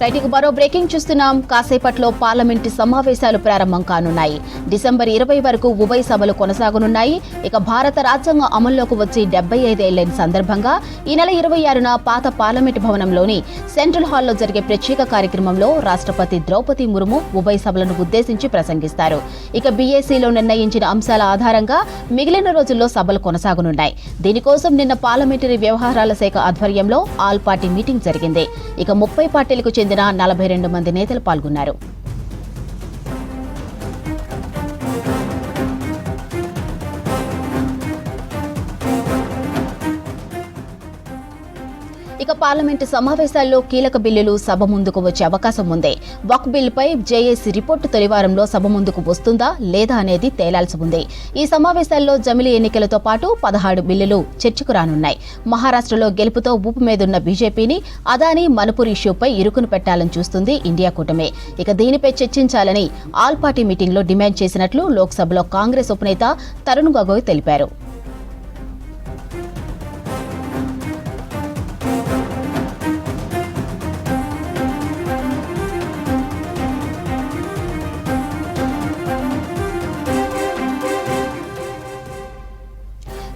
రైతుకు మరో బ్రేకింగ్ చూస్తున్నాం. కాసేపట్లో పార్లమెంటు సమావేశాలు ప్రారంభం కానున్నాయి. డిసెంబర్ 20 వరకు ఉభయ సభలు కొనసాగనున్నాయి. ఇక భారత రాజ్యాంగం అమల్లోకి వచ్చి 75 ఏళ్లైన సందర్భంగా ఈ నెల 26న పాత పార్లమెంటు భవనంలోని సెంట్రల్ హాల్లో జరిగే ప్రత్యేక కార్యక్రమంలో రాష్ట్రపతి ద్రౌపది ముర్ము ఉభయ సభలను ఉద్దేశించి ప్రసంగిస్తారు. ఇక బీఏసీలో నిర్ణయించిన అంశాల ఆధారంగా మిగిలిన రోజుల్లో సభలు కొనసాగనున్నాయి. దీనికోసం నిన్న పార్లమెంటరీ వ్యవహారాల శాఖ ఆధ్వర్యంలో ఆల్ పార్టీ మీటింగ్ జరిగింది. ఇక 30 పార్టీలకు చెందిన 42 మంది నేతలు పాల్గొన్నారు. ఇక పార్లమెంటు సమావేశాల్లో కీలక బిల్లులు సభ ముందుకు వచ్చే అవకాశం ఉంది. వక్ఫ్ బిల్లుపై జేఏసీ రిపోర్టు తొలివారంలో సభ ముందుకు వస్తుందా లేదా అనేది తేలాల్సి ఉంది. ఈ సమావేశాల్లో జమిలీ ఎన్నికలతో పాటు 16 బిల్లులు చర్చకు రానున్నాయి. మహారాష్ట్రలో గెలుపుతో ఊపు మీదున్న బీజేపీని అదానీ మణిపూర్ ఇష్యూపై ఇరుకును పెట్టాలని చూస్తుంది ఇండియా కూటమి. ఇక దీనిపై చర్చించాలని ఆల్ పార్టీ మీటింగ్లో డిమాండ్ చేసినట్లు లోక్సభలో కాంగ్రెస్ ఉపనేత తరుణ్ గొగోయ్ తెలిపారు.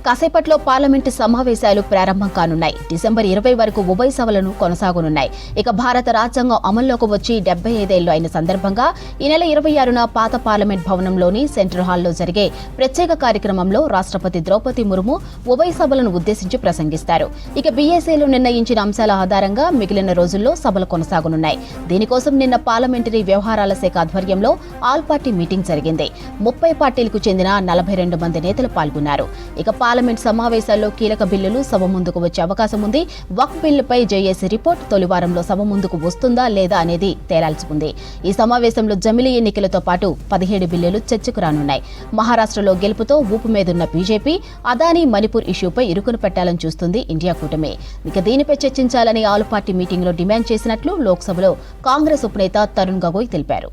కాసేపట్లో పార్లమెంటు సమావేశాలు ప్రారంభం కానున్నాయి. డిసెంబర్ 20 వరకు ఉభయ సభలను కొనసాగనున్నాయి. ఇక భారత రాజ్యాంగం అమల్లోకి వచ్చి 75 ఏళ్లు అయిన సందర్భంగా ఈ నెల 26న పాత పార్లమెంట్ భవనంలోని సెంట్రల్ హాల్లో జరిగే ప్రత్యేక కార్యక్రమంలో రాష్ట్రపతి ద్రౌపది ముర్ము ఉభయ సభలను ఉద్దేశించి ప్రసంగిస్తారు. ఇక బీఏసీలో నిర్ణయించిన అంశాల ఆధారంగా మిగిలిన రోజుల్లో సభలు కొనసాగనున్నాయి. దీనికోసం నిన్న పార్లమెంటరీ వ్యవహారాల శాఖ ఆధ్వర్యంలో ఆల్ పార్టీ మీటింగ్ జరిగింది. 30 పార్టీలకు చెందిన 42 మంది నేతలు పాల్గొన్నారు. ఇక పార్లమెంట్ సమావేశాల్లో కీలక బిల్లులు సభ ముందుకు వచ్చే అవకాశం ఉంది. వక్ఫ్ బిల్లుపై జేఏసీ రిపోర్ట్ తొలివారంలో సభ ముందుకు వస్తుందా లేదా అనేది తేలాల్సి ఉంది. ఈ సమావేశంలో జమిలీ ఎన్నికలతో పాటు 17 బిల్లులు చర్చకు రానున్నాయి. మహారాష్ట్రలో గెలుపుతో ఊపు మీదున్న బీజేపీ అదానీ మణిపూర్ ఇష్యూపై ఇరుకును పెట్టాలని చూస్తుంది ఇండియా కూటమి. ఇక దీనిపై చర్చించాలని ఆల్ పార్టీ మీటింగ్లో డిమాండ్ చేసినట్లు లోక్సభలో కాంగ్రెస్ ఉపనేత తరుణ్ గొగోయ్ తెలిపారు.